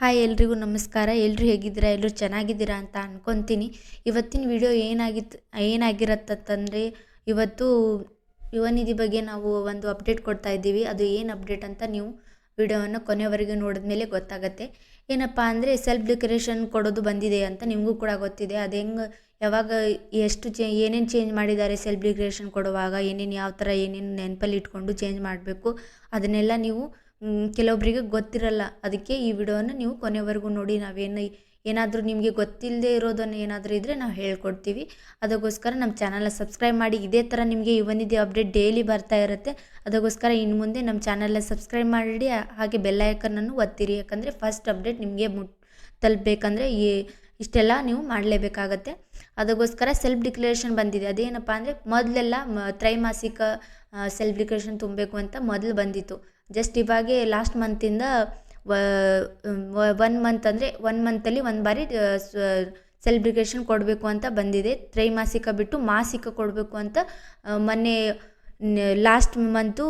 Hi ಎಲ್ರಿಗೂ ನಮಸ್ಕಾರ. ಎಲ್ಲರೂ ಹೇಗಿದ್ದೀರಾ? ಎಲ್ಲರೂ ಚೆನ್ನಾಗಿದ್ದೀರಾ ಅಂತ ಅನ್ಕೊತೀನಿ. ಇವತ್ತಿನ ವಿಡಿಯೋ ಏನಾಗಿರತ್ತಂತಂದರೆ, ಇವತ್ತು ಯುವ ನಿಧಿ ಬಗ್ಗೆ ನಾವು ಒಂದು ಅಪ್ಡೇಟ್ ಕೊಡ್ತಾ ಇದ್ದೀವಿ. ಅದು ಏನು ಅಪ್ಡೇಟ್ ಅಂತ ನೀವು ವಿಡಿಯೋವನ್ನು ಕೊನೆವರೆಗೆ ನೋಡಿದ ಮೇಲೆ ಗೊತ್ತಾಗುತ್ತೆ. ಏನಪ್ಪ ಅಂದರೆ, ಸೆಲ್ಫ್ ಡೆಕೋರೇಷನ್ ಕೊಡೋದು ಬಂದಿದೆ ಅಂತ ನಿಮಗೂ ಕೂಡ ಗೊತ್ತಿದೆ. ಅದು ಹೆಂಗೆ, ಯಾವಾಗ, ಎಷ್ಟು ಏನೇನು ಚೇಂಜ್ ಮಾಡಿದ್ದಾರೆ ಸೆಲ್ಫ್ ಡೆಕೋರೇಷನ್ ಕೊಡುವಾಗ, ಏನೇನು ಯಾವ ಥರ ಏನೇನು ನೆನಪಲ್ಲಿ ಇಟ್ಕೊಂಡು ಚೇಂಜ್ ಮಾಡಬೇಕು, ಅದನ್ನೆಲ್ಲ ನೀವು ಕೆಲವೊಬ್ಬರಿಗೆ ಗೊತ್ತಿರಲ್ಲ. ಅದಕ್ಕೆ ಈ ವಿಡಿಯೋನ ನೀವು ಕೊನೆವರೆಗೂ ನೋಡಿ. ಏನಾದರೂ ನಿಮಗೆ ಗೊತ್ತಿಲ್ಲದೆ ಇರೋದನ್ನು ಏನಾದರೂ ಇದ್ದರೆ ನಾವು ಹೇಳ್ಕೊಡ್ತೀವಿ. ಅದಕ್ಕೋಸ್ಕರ ನಮ್ಮ ಚಾನಲ್ನ ಸಬ್ಸ್ಕ್ರೈಬ್ ಮಾಡಿ. ಇದೇ ಥರ ನಿಮಗೆ ಯುವ ನಿಧಿ ಅಪ್ಡೇಟ್ ಡೈಲಿ ಬರ್ತಾ ಇರುತ್ತೆ. ಅದಕ್ಕೋಸ್ಕರ ಇನ್ನು ಮುಂದೆ ನಮ್ಮ ಚಾನಲ್ನ ಸಬ್ಸ್ಕ್ರೈಬ್ ಮಾಡಿ, ಹಾಗೆ ಬೆಲ್ ಐಕನನ್ನು ಒತ್ತಿರಿ. ಯಾಕಂದರೆ ಫಸ್ಟ್ ಅಪ್ಡೇಟ್ ನಿಮಗೆ ತಲುಪಬೇಕಂದ್ರೆ ಇಷ್ಟೆಲ್ಲ ನೀವು ಮಾಡಲೇಬೇಕಾಗತ್ತೆ. ಅದಕ್ಕೋಸ್ಕರ ಸೆಲ್ಫ್ ಡಿಕ್ಲರೇಷನ್ ಬಂದಿದೆ. ಅದೇನಪ್ಪ ಅಂದರೆ, ಮೊದಲೆಲ್ಲ ತ್ರೈಮಾಸಿಕ ಸೆಲ್ಫ್ ಡಿಕ್ಲರೇಷನ್ ತುಂಬಬೇಕು ಅಂತ ಮೊದಲು ಬಂದಿತ್ತು. ಜಸ್ಟ್ ಇವಾಗೆ ಲಾಸ್ಟ್ ಮಂತಿಂದ 1 ಮಂತ್ ಅಂದರೆ 1 ಮಂತಲ್ಲಿ ಒಂದು ಬಾರಿ ಸೆಲ್ಫ್ ಡಿಕ್ಲರೇಷನ್ ಕೊಡಬೇಕು ಅಂತ ಬಂದಿದೆ. ತ್ರೈಮಾಸಿಕ ಬಿಟ್ಟು ಮಾಸಿಕ ಕೊಡಬೇಕು ಅಂತ ಮೊನ್ನೆ ಲಾಸ್ಟ್ ಮಂತು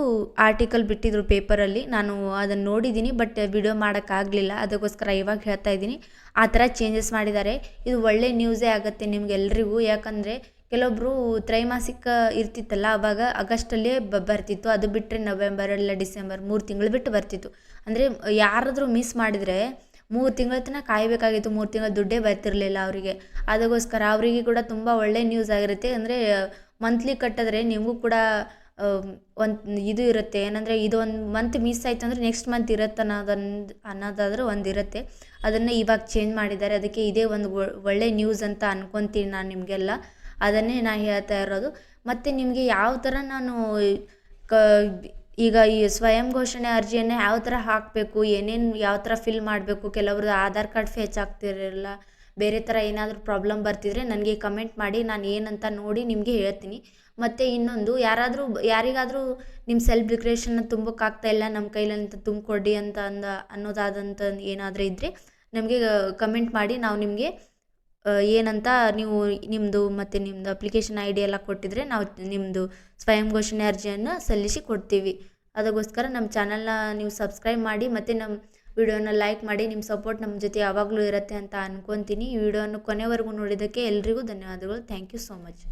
ಆರ್ಟಿಕಲ್ ಬಿಟ್ಟಿದ್ರು ಪೇಪರಲ್ಲಿ. ನಾನು ಅದನ್ನು ನೋಡಿದ್ದೀನಿ, ಬಟ್ ವಿಡಿಯೋ ಮಾಡೋಕ್ಕಾಗಲಿಲ್ಲ. ಅದಕ್ಕೋಸ್ಕರ ಇವಾಗ ಹೇಳ್ತಾ ಇದ್ದೀನಿ. ಆ ಥರ ಚೇಂಜಸ್ ಮಾಡಿದ್ದಾರೆ. ಇದು ಒಳ್ಳೆ ನ್ಯೂಸೇ ಆಗುತ್ತೆ ನಿಮಗೆಲ್ರಿಗೂ. ಯಾಕಂದರೆ ಕೆಲವೊಬ್ಬರು ತ್ರೈಮಾಸಿಕ ಇರ್ತಿತ್ತಲ್ಲ, ಆವಾಗ ಆಗಸ್ಟಲ್ಲೇ ಬರ್ತಿತ್ತು. ಅದು ಬಿಟ್ಟರೆ ನವೆಂಬರ್ ಇಲ್ಲ ಡಿಸೆಂಬರ್ 3 ತಿಂಗಳು ಬಿಟ್ಟು ಬರ್ತಿತ್ತು. ಅಂದರೆ ಯಾರಾದರೂ ಮಿಸ್ ಮಾಡಿದರೆ 3 ತಿಂಗಳ ತನಕ ಕಾಯಬೇಕಾಗಿತ್ತು. 3 ತಿಂಗಳ ದುಡ್ಡೇ ಬರ್ತಿರಲಿಲ್ಲ ಅವರಿಗೆ. ಅದಕ್ಕೋಸ್ಕರ ಅವರಿಗೆ ಕೂಡ ತುಂಬ ಒಳ್ಳೆ ನ್ಯೂಸ್ ಆಗಿರುತ್ತೆ. ಅಂದರೆ ಮಂತ್ಲಿ ಕಟ್ಟಿದ್ರೆ ನಿಮಗೂ ಕೂಡ ಒಂದು ಇದು ಇರುತ್ತೆ. ಏನಂದರೆ, ಇದು ಒಂದು ಮಂತ್ ಮಿಸ್ ಆಯಿತು ಅಂದರೆ ನೆಕ್ಸ್ಟ್ ಮಂತ್ ಇರುತ್ತೆ ಅನ್ನೋದಾದರೂ ಒಂದು ಇರುತ್ತೆ. ಅದನ್ನು ಇವಾಗ ಚೇಂಜ್ ಮಾಡಿದ್ದಾರೆ. ಅದಕ್ಕೆ ಇದೇ ಒಂದು ಒಳ್ಳೆ ನ್ಯೂಸ್ ಅಂತ ಅನ್ಕೊತೀನಿ ನಾನು ನಿಮಗೆಲ್ಲ. ಅದನ್ನೇ ನಾನು ಹೇಳ್ತಾ ಇರೋದು. ಮತ್ತು ನಿಮಗೆ ಯಾವ ಥರ ನಾನು ಈಗ ಈ ಸ್ವಯಂ ಘೋಷಣೆ ಅರ್ಜಿಯನ್ನು ಯಾವ ಥರ ಹಾಕಬೇಕು, ಏನೇನು ಯಾವ ಥರ ಫಿಲ್ ಮಾಡಬೇಕು, ಕೆಲವ್ರದ್ದು ಆಧಾರ್ ಕಾರ್ಡ್ ಫೇಚ್ ಆಗ್ತಿರಲ್ಲ, ಬೇರೆ ಥರ ಏನಾದರೂ ಪ್ರಾಬ್ಲಮ್ ಬರ್ತಿದ್ರೆ ನನಗೆ ಕಮೆಂಟ್ ಮಾಡಿ. ನಾನು ಏನಂತ ನೋಡಿ ನಿಮಗೆ ಹೇಳ್ತೀನಿ. ಮತ್ತು ಇನ್ನೊಂದು, ಯಾರಿಗಾದರೂ ನಿಮ್ಮ ಸೆಲ್ಫ್ ಡಿಕ್ಲರೇಷನ್ನ ತುಂಬೋಕ್ಕಾಗ್ತಾಯಿಲ್ಲ, ನಮ್ಮ ಕೈಲಂತ ತುಂಬಿಕೊಡಿ ಅಂತ ಅನ್ನೋದಾದಂಥ ಏನಾದರೂ ಇದ್ದರೆ ನಮಗೆ ಕಮೆಂಟ್ ಮಾಡಿ. ನಾವು ನಿಮಗೆ ಏನಂತ ನೀವು ನಿಮ್ಮದು ಮತ್ತು ನಿಮ್ಮದು ಅಪ್ಲಿಕೇಶನ್ ID ಎಲ್ಲ ಕೊಟ್ಟಿದ್ರೆ ನಾವು ನಿಮ್ಮದು ಸ್ವಯಂ ಘೋಷಣೆ ಅರ್ಜಿಯನ್ನು ಸಲ್ಲಿಸಿ ಕೊಡ್ತೀವಿ. ಅದಕ್ಕೋಸ್ಕರ ನಮ್ಮ ಚಾನಲ್ನ ನೀವು ಸಬ್ಸ್ಕ್ರೈಬ್ ಮಾಡಿ ಮತ್ತು ನಮ್ಮ ವಿಡಿಯೋನ ಲೈಕ್ ಮಾಡಿ. ನಿಮ್ಮ ಸಪೋರ್ಟ್ ನಮ್ಮ ಜೊತೆ ಯಾವಾಗಲೂ ಇರುತ್ತೆ ಅಂತ ಅನ್ಕೊತೀನಿ. ಈ ವಿಡಿಯೋನ ಕೊನೆವರೆಗೂ ನೋಡಿದ್ದಕ್ಕೆ ಎಲ್ರಿಗೂ ಧನ್ಯವಾದಗಳು. Thank you so much.